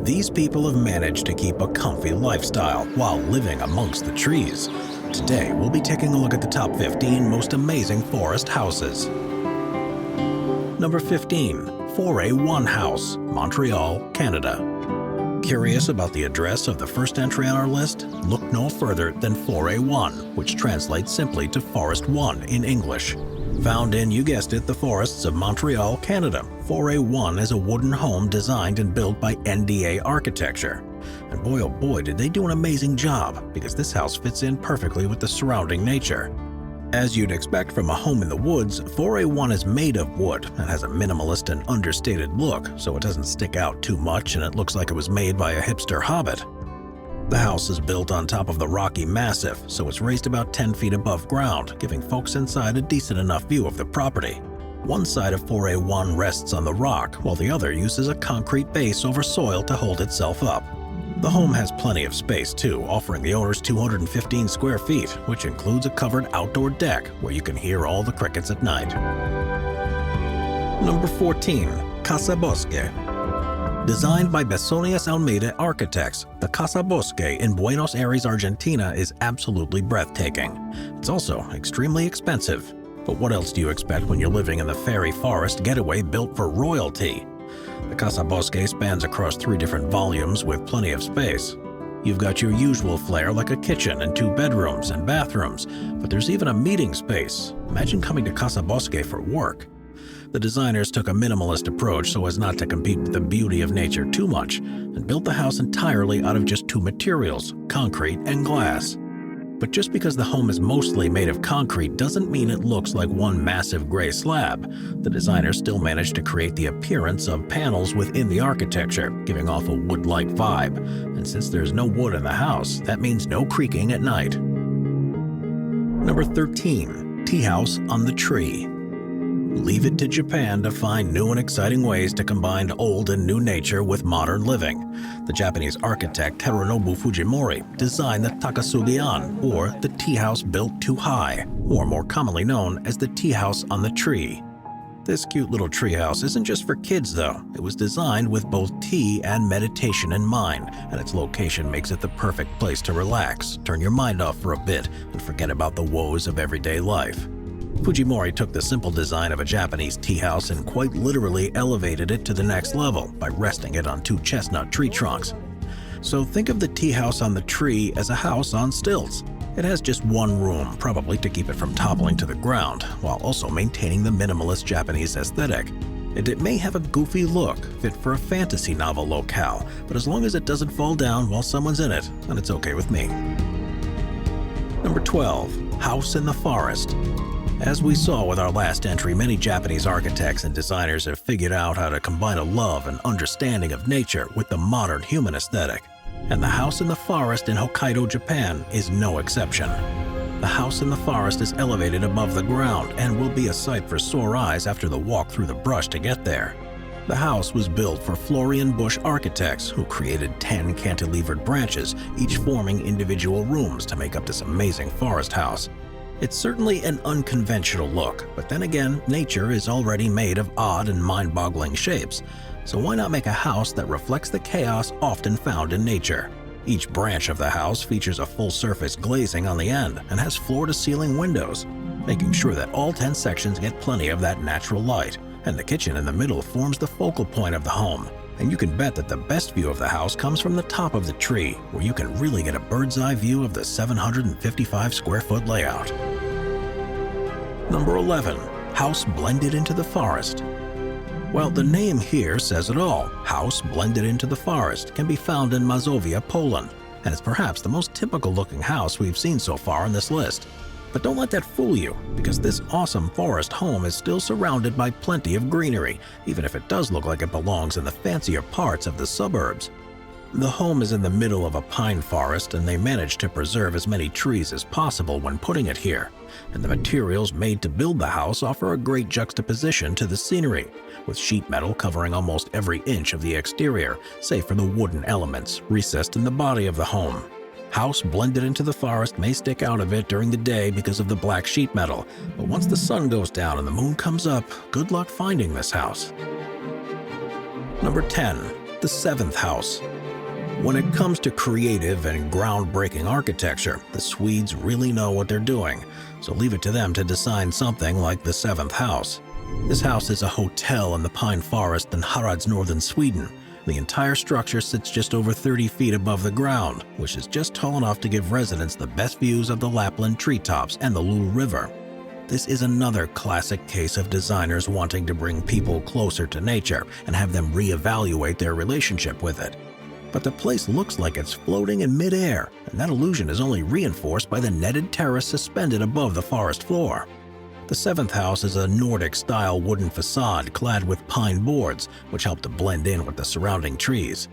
These people have managed to keep a comfy lifestyle while living amongst the trees. Today, we'll be taking a look at the top 15 most amazing forest houses. Number 15. FORET 1 House, Montreal, Canada. Curious about the address of the first entry on our list? Look no further than FORET 1, which translates simply to Forest 1 in English. Found in, you guessed it, the forests of Montreal, Canada, FORET 1 is a wooden home designed and built by NDA Architecture. And boy oh boy did they do an amazing job, because this house fits in perfectly with the surrounding nature. As you'd expect from a home in the woods, FORET 1 is made of wood and has a minimalist and understated look, so it doesn't stick out too much and it looks like it was made by a hipster hobbit. The house is built on top of the rocky massif, so it's raised about 10 feet above ground, giving folks inside a decent enough view of the property. One side of FORET 1 rests on the rock, while the other uses a concrete base over soil to hold itself up. The home has plenty of space too, offering the owners 215 square feet, which includes a covered outdoor deck where you can hear all the crickets at night. Number 14. Casa Bosque. Designed by Besonias Almeida Architects, the Casa Bosque in Buenos Aires, Argentina is absolutely breathtaking. It's also extremely expensive. But what else do you expect when you're living in the fairy forest getaway built for royalty? The Casa Bosque spans across 3 different volumes with plenty of space. You've got your usual flair like a kitchen and 2 bedrooms and bathrooms, but there's even a meeting space. Imagine coming to Casa Bosque for work. The designers took a minimalist approach so as not to compete with the beauty of nature too much, and built the house entirely out of just 2 materials, concrete and glass. But just because the home is mostly made of concrete doesn't mean it looks like one massive gray slab. The designers still managed to create the appearance of panels within the architecture, giving off a wood-like vibe. And since there's no wood in the house, that means no creaking at night. Number 13. Tea House on the Tree. Leave it to Japan to find new and exciting ways to combine old and new nature with modern living. The Japanese architect Hironobu Fujimori designed the Takasugi-an, or the tea house built too high, or more commonly known as the tea house on the tree. This cute little tree house isn't just for kids though. It was designed with both tea and meditation in mind, and its location makes it the perfect place to relax, turn your mind off for a bit, and forget about the woes of everyday life. Fujimori took the simple design of a Japanese tea house and quite literally elevated it to the next level by resting it on 2 chestnut tree trunks. So think of the tea house on the tree as a house on stilts. It has just 1 room, probably to keep it from toppling to the ground, while also maintaining the minimalist Japanese aesthetic. And it may have a goofy look, fit for a fantasy novel locale, but as long as it doesn't fall down while someone's in it, then it's okay with me. Number 12. House in the Forest. As we saw with our last entry, many Japanese architects and designers have figured out how to combine a love and understanding of nature with the modern human aesthetic. And the house in the forest in Hokkaido, Japan is no exception. The house in the forest is elevated above the ground and will be a sight for sore eyes after the walk through the brush to get there. The house was built for Florian Busch architects, who created 10 cantilevered branches, each forming individual rooms to make up this amazing forest house. It's certainly an unconventional look, but then again, nature is already made of odd and mind-boggling shapes, so why not make a house that reflects the chaos often found in nature? Each branch of the house features a full-surface glazing on the end and has floor-to-ceiling windows, making sure that all 10 sections get plenty of that natural light, and the kitchen in the middle forms the focal point of the home. And you can bet that the best view of the house comes from the top of the tree, where you can really get a bird's-eye view of the 755 square foot layout. Number 11. House blended into the forest. Well, the name here says it all. House blended into the forest can be found in Mazovia, Poland, and it's perhaps the most typical-looking house we've seen so far on this list. But don't let that fool you, because this awesome forest home is still surrounded by plenty of greenery, even if it does look like it belongs in the fancier parts of the suburbs. The home is in the middle of a pine forest, and they managed to preserve as many trees as possible when putting it here. And the materials made to build the house offer a great juxtaposition to the scenery, with sheet metal covering almost every inch of the exterior, save for the wooden elements recessed in the body of the home. House blended into the forest may stick out a bit during the day because of the black sheet metal, but once the sun goes down and the moon comes up, good luck finding this house. Number 10. The seventh house. When it comes to creative and groundbreaking architecture, the Swedes really know what they're doing, so leave it to them to design something like the seventh house. This house is a hotel in the pine forest in Harads, northern Sweden. The entire structure sits just over 30 feet above the ground, which is just tall enough to give residents the best views of the Lapland treetops and the Lule River. This is another classic case of designers wanting to bring people closer to nature and have them reevaluate their relationship with it. But the place looks like it's floating in midair, and that illusion is only reinforced by the netted terrace suspended above the forest floor. The seventh house is a Nordic-style wooden facade clad with pine boards, which help to blend in with the surrounding trees.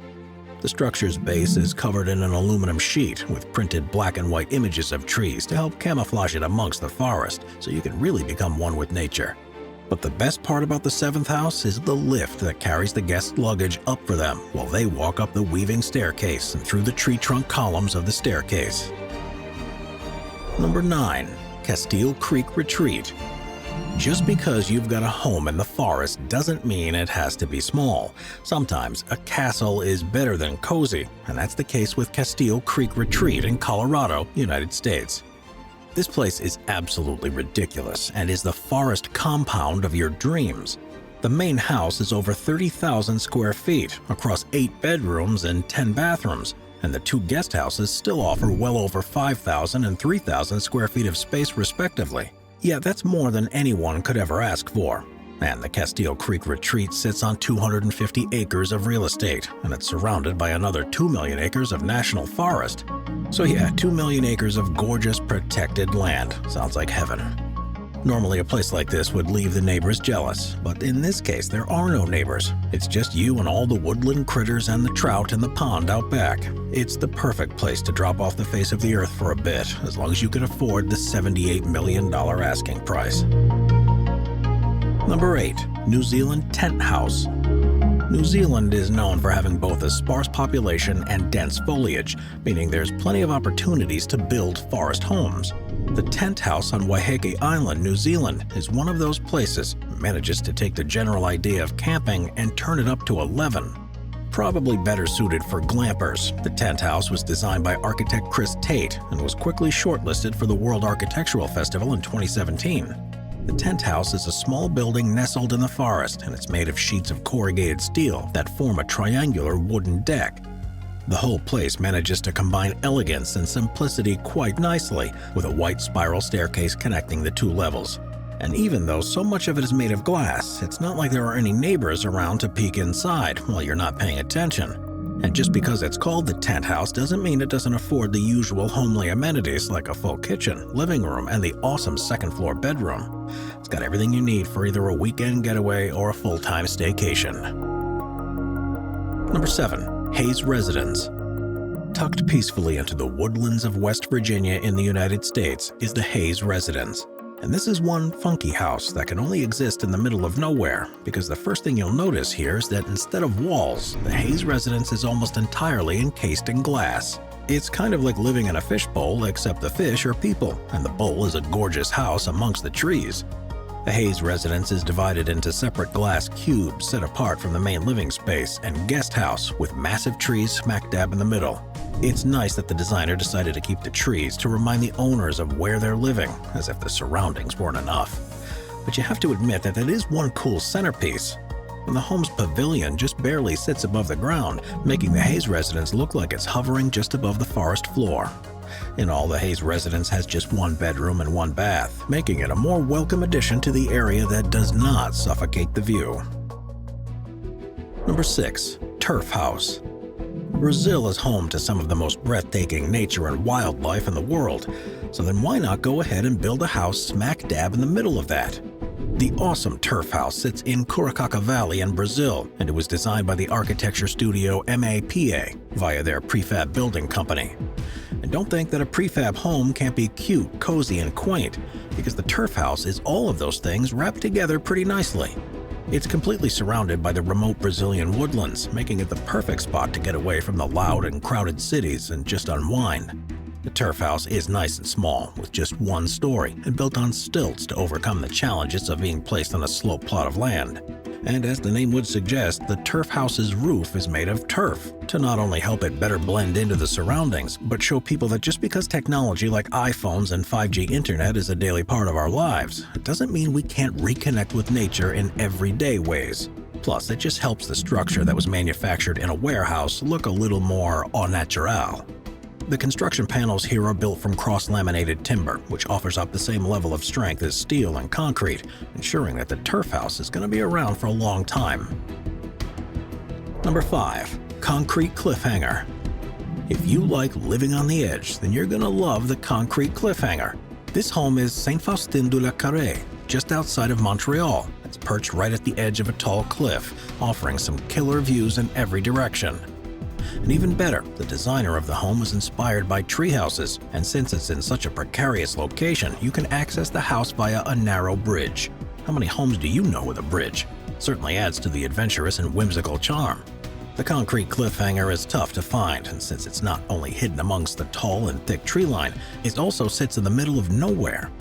The structure's base is covered in an aluminum sheet with printed black and white images of trees to help camouflage it amongst the forest, so you can really become one with nature. But the best part about the seventh house is the lift that carries the guests' luggage up for them while they walk up the weaving staircase and through the tree trunk columns of the staircase. Number 9. Casteel Creek Retreat. Just because you've got a home in the forest doesn't mean it has to be small. Sometimes a castle is better than cozy, and that's the case with Casteel Creek Retreat in Colorado, United States. This place is absolutely ridiculous and is the forest compound of your dreams. The main house is over 30,000 square feet across 8 bedrooms and 10 bathrooms, and the 2 guest houses still offer well over 5,000 and 3,000 square feet of space respectively. Yeah, that's more than anyone could ever ask for. And the Casteel Creek Retreat sits on 250 acres of real estate, and it's surrounded by another 2 million acres of national forest. So yeah, 2 million acres of gorgeous protected land. Sounds like heaven. Normally a place like this would leave the neighbors jealous, but in this case there are no neighbors. It's just you and all the woodland critters and the trout in the pond out back. It's the perfect place to drop off the face of the earth for a bit, as long as you can afford the $78 million asking price. Number 8. New Zealand Tent House. New Zealand is known for having both a sparse population and dense foliage, meaning there's plenty of opportunities to build forest homes. The Tent House on Waiheke Island, New Zealand, is one of those places. It manages to take the general idea of camping and turn it up to 11. Probably better suited for glampers, the Tent House was designed by architect Chris Tate and was quickly shortlisted for the World Architectural Festival in 2017. The Tent House is a small building nestled in the forest, and it's made of sheets of corrugated steel that form a triangular wooden deck. The whole place manages to combine elegance and simplicity quite nicely, with a white spiral staircase connecting the 2 levels. And even though so much of it is made of glass, it's not like there are any neighbors around to peek inside while you're not paying attention. And just because it's called the Tent House doesn't mean it doesn't afford the usual homely amenities like a full kitchen, living room, and the awesome second-floor bedroom. It's got everything you need for either a weekend getaway or a full-time staycation. Number 7. Hayes Residence. Tucked peacefully into the woodlands of West Virginia in the United States is the Hayes Residence. And this is one funky house that can only exist in the middle of nowhere, because the first thing you'll notice here is that instead of walls, the Hayes residence is almost entirely encased in glass. It's kind of like living in a fishbowl, except the fish are people, and the bowl is a gorgeous house amongst the trees. The Hayes residence is divided into separate glass cubes set apart from the main living space and guest house with massive trees smack dab in the middle. It's nice that the designer decided to keep the trees to remind the owners of where they're living, as if the surroundings weren't enough. But you have to admit that it is one cool centerpiece. And the home's pavilion just barely sits above the ground, making the Hayes residence look like it's hovering just above the forest floor. In all, the Hayes residence has just 1 bedroom and 1 bath, making it a more welcome addition to the area that does not suffocate the view. Number 6. Turf House. Brazil is home to some of the most breathtaking nature and wildlife in the world, so then why not go ahead and build a house smack dab in the middle of that? The awesome Turf House sits in Curicaca Valley in Brazil, and it was designed by the architecture studio MAPA via their prefab building company. And don't think that a prefab home can't be cute, cozy, and quaint, because the Turf House is all of those things wrapped together pretty nicely. It's completely surrounded by the remote Brazilian woodlands, making it the perfect spot to get away from the loud and crowded cities and just unwind. The Turf House is nice and small, with just 1 story and built on stilts to overcome the challenges of being placed on a sloped plot of land. And as the name would suggest, the turf house's roof is made of turf to not only help it better blend into the surroundings, but show people that just because technology like iPhones and 5G internet is a daily part of our lives, it doesn't mean we can't reconnect with nature in everyday ways. Plus, it just helps the structure that was manufactured in a warehouse look a little more au naturel. The construction panels here are built from cross-laminated timber, which offers up the same level of strength as steel and concrete, ensuring that the turf house is going to be around for a long time. Number 5. Concrete Cliffhanger. If you like living on the edge, then you're going to love the Concrete Cliffhanger. This home is Saint-Faustin-de-la-Carré, just outside of Montreal. It's perched right at the edge of a tall cliff, offering some killer views in every direction. And even better, the designer of the home was inspired by tree houses, and since it's in such a precarious location, you can access the house via a narrow bridge. How many homes do you know with a bridge? Certainly adds to the adventurous and whimsical charm. The Concrete Cliffhanger is tough to find, and since it's not only hidden amongst the tall and thick tree line, it also sits in the middle of nowhere.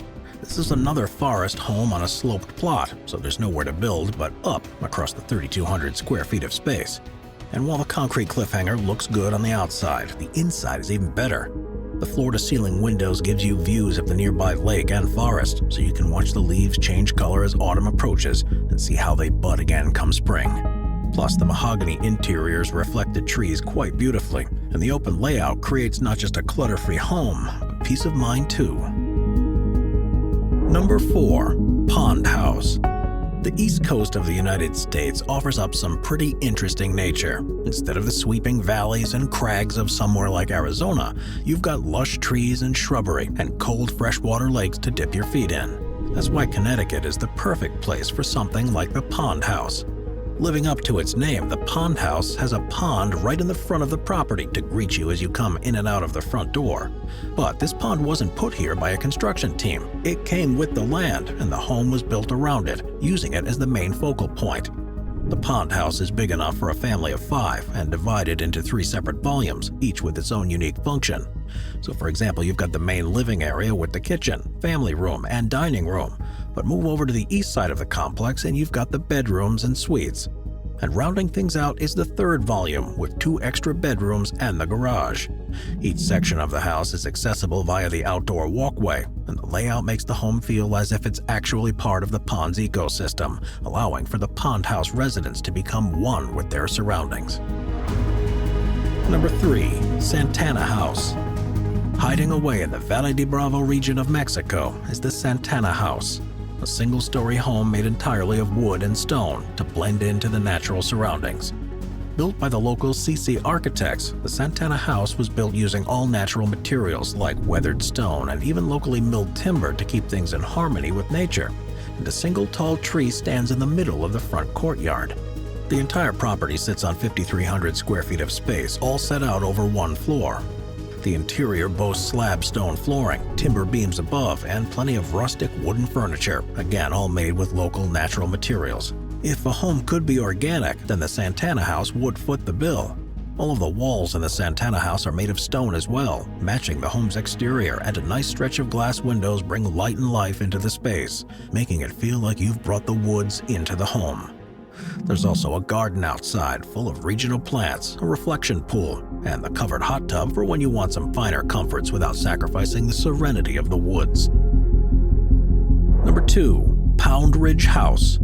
This is another forest home on a sloped plot, so there's nowhere to build but up across the 3,200 square feet of space. And while the Concrete Cliffhanger looks good on the outside, the inside is even better. The floor-to-ceiling windows gives you views of the nearby lake and forest, so you can watch the leaves change color as autumn approaches and see how they bud again come spring. Plus, the mahogany interiors reflect the trees quite beautifully, and the open layout creates not just a clutter-free home, but peace of mind too. Number 4. Pond House. The east coast of the United States offers up some pretty interesting nature. Instead of the sweeping valleys and crags of somewhere like Arizona, you've got lush trees and shrubbery and cold freshwater lakes to dip your feet in. That's why Connecticut is the perfect place for something like the Pond House. Living up to its name, the Pond House has a pond right in the front of the property to greet you as you come in and out of the front door. But this pond wasn't put here by a construction team. It came with the land, and the home was built around it, using it as the main focal point. The Pond House is big enough for a family of 5 and divided into 3 separate volumes, each with its own unique function. So for example, you've got the main living area with the kitchen, family room, and dining room. But move over to the east side of the complex and you've got the bedrooms and suites. And rounding things out is the 3rd volume with 2 extra bedrooms and the garage. Each section of the house is accessible via the outdoor walkway, and the layout makes the home feel as if it's actually part of the pond's ecosystem, allowing for the Pond House residents to become one with their surroundings. Number 3. Santana House. Hiding away in the Valle de Bravo region of Mexico is the Santana House, a single-story home made entirely of wood and stone to blend into the natural surroundings. Built by the local CC architects, the Santana House was built using all-natural materials like weathered stone and even locally milled timber to keep things in harmony with nature, and a single tall tree stands in the middle of the front courtyard. The entire property sits on 5,300 square feet of space, all set out over one floor. The interior boasts slab stone flooring, timber beams above, and plenty of rustic wooden furniture, again all made with local natural materials. If a home could be organic, then the Santana House would foot the bill. All of the walls in the Santana House are made of stone as well, matching the home's exterior, and a nice stretch of glass windows bring light and life into the space, making it feel like you've brought the woods into the home. There's also a garden outside full of regional plants, a reflection pool, and the covered hot tub for when you want some finer comforts without sacrificing the serenity of the woods. Number 2. Pound Ridge House.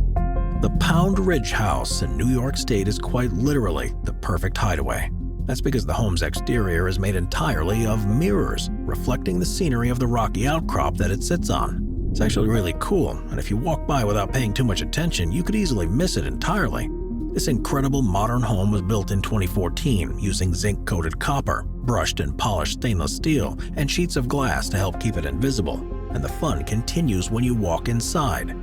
The Pound Ridge House in New York State is quite literally the perfect hideaway. That's because the home's exterior is made entirely of mirrors, reflecting the scenery of the rocky outcrop that it sits on. It's actually really cool, and if you walk by without paying too much attention, you could easily miss it entirely. This incredible modern home was built in 2014 using zinc-coated copper, brushed and polished stainless steel, and sheets of glass to help keep it invisible. And the fun continues when you walk inside.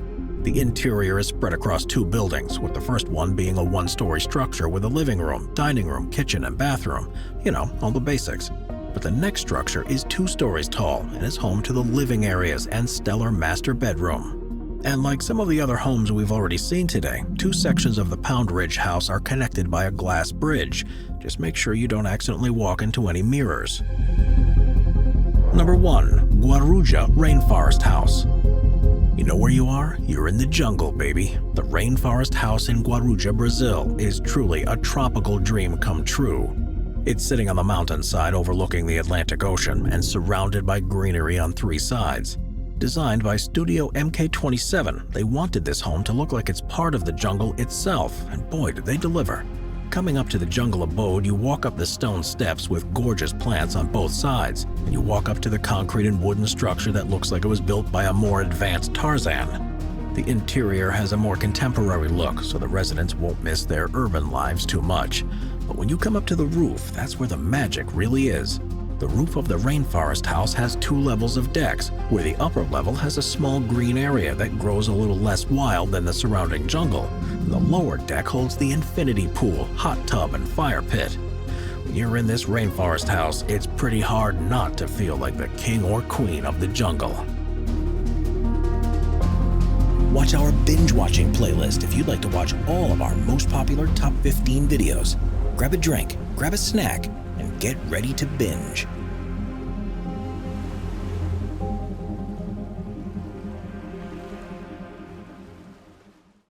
The interior is spread across 2 buildings, with the first one being a 1-story structure with a living room, dining room, kitchen, and bathroom. You know, all the basics. But the next structure is 2 stories tall and is home to the living areas and stellar master bedroom. And like some of the other homes we've already seen today, 2 sections of the Pound Ridge House are connected by a glass bridge. Just make sure you don't accidentally walk into any mirrors. Number 1. Guaruja Rainforest House. You know where you are? You're in the jungle, baby. The Rainforest House in Guaruja, Brazil is truly a tropical dream come true. It's sitting on the mountainside overlooking the Atlantic Ocean and surrounded by greenery on 3 sides. Designed by Studio MK27, they wanted this home to look like it's part of the jungle itself, and boy did they deliver. Coming up to the jungle abode, you walk up the stone steps with gorgeous plants on both sides, and you walk up to the concrete and wooden structure that looks like it was built by a more advanced Tarzan. The interior has a more contemporary look, so the residents won't miss their urban lives too much. But when you come up to the roof, that's where the magic really is. The roof of the Rainforest House has 2 levels of decks, where the upper level has a small green area that grows a little less wild than the surrounding jungle. And the lower deck holds the infinity pool, hot tub, and fire pit. When you're in this Rainforest House, it's pretty hard not to feel like the king or queen of the jungle. Watch our binge-watching playlist if you'd like to watch all of our most popular top 15 videos. Grab a drink, grab a snack, and get ready to binge.